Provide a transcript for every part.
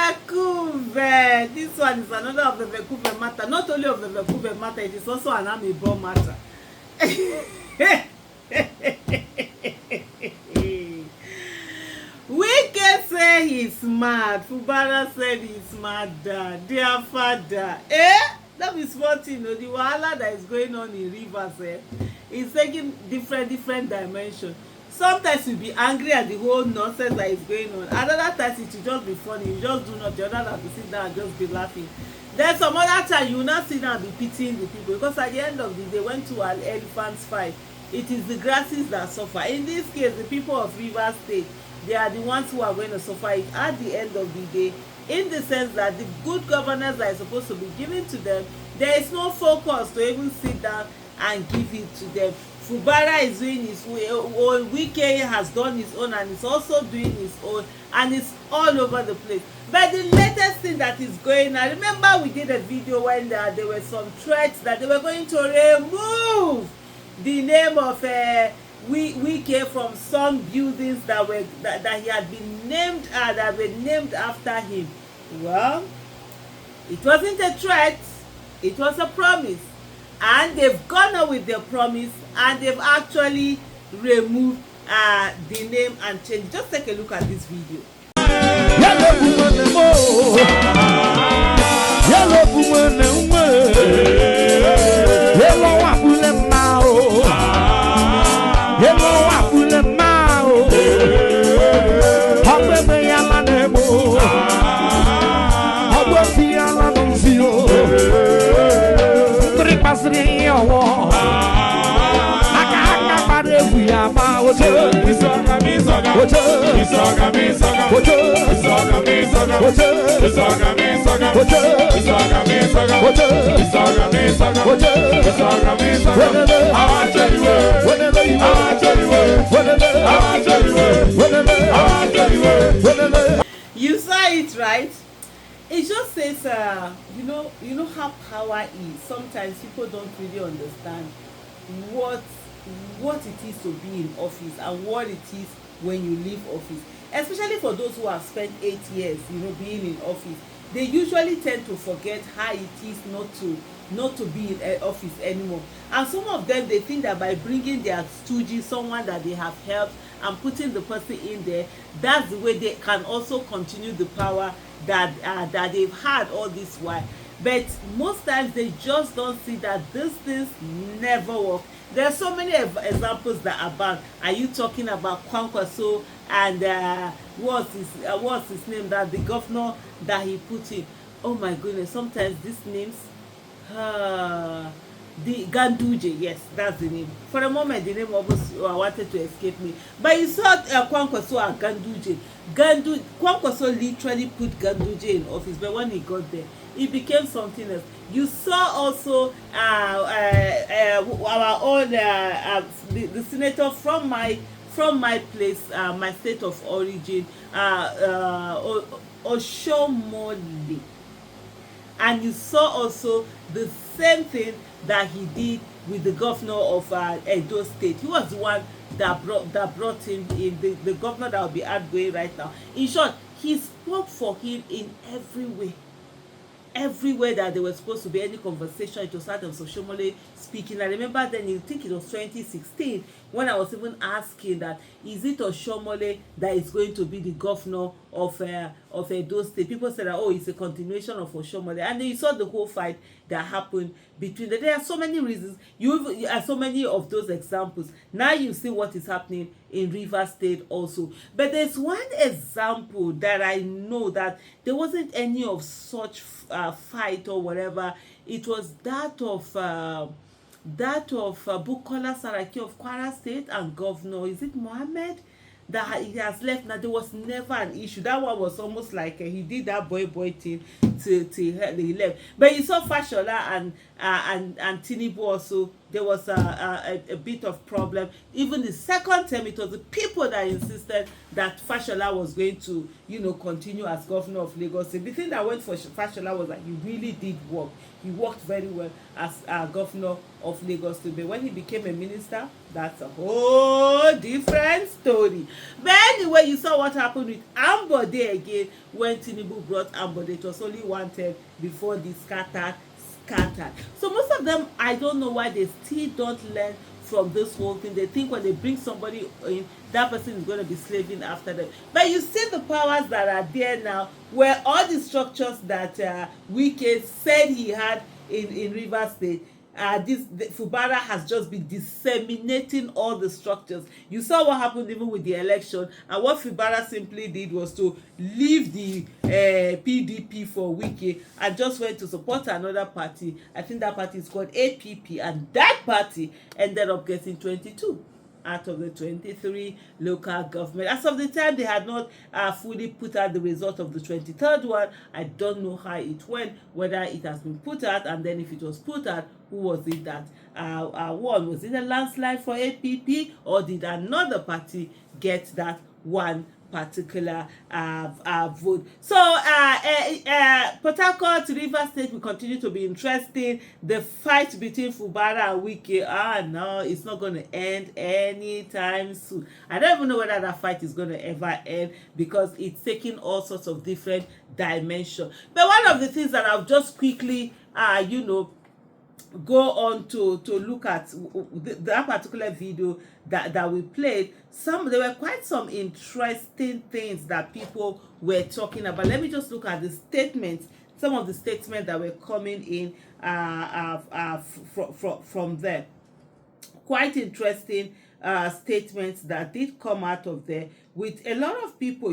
Avevekuve. This one is another of the Vekuve matter. Not only of the Vekuve matter, it is also an Amibo matter. Wike say he's mad. Fubara said he's mad. Dear father. That is what you know. The wahala that is going on in rivers is taking different dimensions. Sometimes you'll be angry at the whole nonsense that is going on. Another times it will just be funny. You just do not. The other than to sit down and just be laughing. Then some other time you will not sit down and be pitying the people, because at the end of the day, when two elephants fight, it is the grasses that suffer. In this case, the people of Rivers State, they are the ones who are going to suffer it at the end of the day, in the sense that the good governance that is supposed to be given to them, there is no focus to even sit down and give it to them. Fubara is doing his own, Wike has done his own, and is also doing his own, and it's all over the place. But the latest thing that is going on, remember we did a video when there were some threats that they were going to remove the name of Wike from some buildings that he had been named that were named after him. Well, it wasn't a threat, it was a promise. And they've gone on with their promise, and they've actually removed the name and changed. Just take a look at this video. You saw it, right? It just says, you know how power is. Sometimes people don't really understand what it is to be in office and what it is when you leave office. Especially for those who have spent 8 years, being in office. They usually tend to forget how it is not to be in office anymore. And some of them, they think that by bringing their stooge, someone that they have helped, and putting the person in there, that's the way they can also continue the power that they've had all this while. But most times they just don't see that these things never work. There are so many examples that are bad. Are you talking about Kwankwaso and what's his name, that the governor that he put in? Oh my goodness, sometimes these names, the Ganduje, yes, that's the name. For a moment, the name almost wanted to escape me. But you saw Kwankwaso and Ganduje. Kwankwaso literally put Ganduje in office, but when he got there, it became something else. You saw also our own the senator from my place, my state of origin, Oshomole. And you saw also the same thing that he did with the governor of Edo State. He was the one that brought him in, the governor that will be outgoing right now. In short, he spoke for him in every way. Everywhere that there was supposed to be any conversation, it was Adam Soshomole speaking. I remember then, I think it was 2016, when I was even asking that, is it Oshomole that is going to be the governor of Edo State? People said that, oh, it's a continuation of Oshomole. And then you saw the whole fight that happened between them. There are so many reasons. You are so many of those examples. Now you see what is happening in Rivers State also. But there's one example that I know that there wasn't any of such fight or whatever. It was that of Bukola Saraki of Kwara State and Governor, is it Mohammed, that he has left. Now there was never an issue. That one was almost like he did that boy thing till he left. But you saw Fashola and Tinubu also. There was a bit of problem. Even the second term, it was the people that insisted that Fashola was going to, continue as governor of Lagos. The thing that went for Fashola was that he really did work. He worked very well as governor of Lagos. But when he became a minister, That's a whole different story. But anyway, you saw what happened with Ambode again when Tinubu brought Ambode. It was only wanted before the scattered. So most of them, I don't know why they still don't learn from this whole thing. They think when they bring somebody in, that person is going to be slaving after them. But you see the powers that are there now, where all the structures that Wike said he had in Rivers State, Fubara has just been disseminating all the structures. You saw what happened even with the election, and what Fubara simply did was to leave the PDP for Wike and just went to support another party. I think that party is called APP, and that party ended up getting 22 out of the 23 local government. As of the time, they had not fully put out the result of the 23rd one. I don't know how it went, whether it has been put out, and then if it was put out, who was it that won? Was it a landslide for APP, or did another party get that one particular vote? So Port Harcourt, Rivers State will continue to be interesting. The fight between Fubara and Wike, no, it's not going to end anytime soon. I don't even know whether that fight is going to ever end, because it's taking all sorts of different dimensions. But one of the things that I'll just quickly go on to look at that particular video that we played, there were quite some interesting things that people were talking about. Let me just look at the statements, some of the statements that were coming in from there. Quite interesting statements that did come out of there, with a lot of people,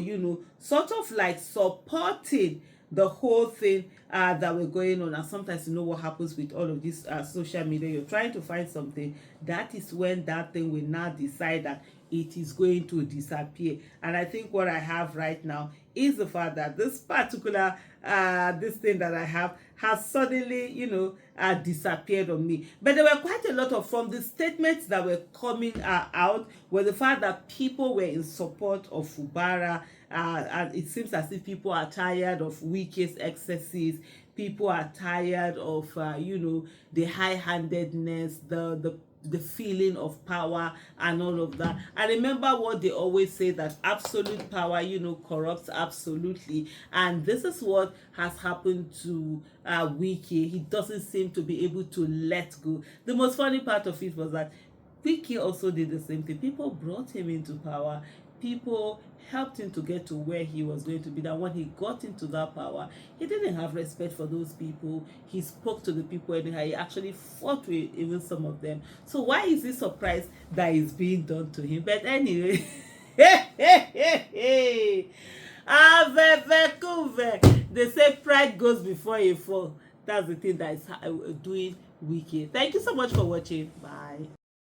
sort of like supporting the whole thing that were going on. And sometimes, what happens with all of this social media, you're trying to find something, that is when that thing will now decide that it is going to disappear. And I think what I have right now is the fact that this particular this thing that I have has suddenly disappeared on me. But there were quite a lot of, from the statements that were coming out, were the fact that people were in support of Fubara, and it seems as if people are tired of Wike's excesses. People are tired of the high-handedness, the feeling of power and all of that. And remember what they always say, that absolute power corrupts absolutely. And this is what has happened to Wike. He doesn't seem to be able to let go. The most funny part of it was that Wike also did the same thing. People brought him into power. People helped him to get to where he was going to be. That when he got into that power, he didn't have respect for those people. He spoke to the people anyhow. He actually fought with even some of them. So why is he surprised that it's being done to him? But anyway, they say pride goes before a fall. That's the thing that is doing Wike. Thank you so much for watching. Bye.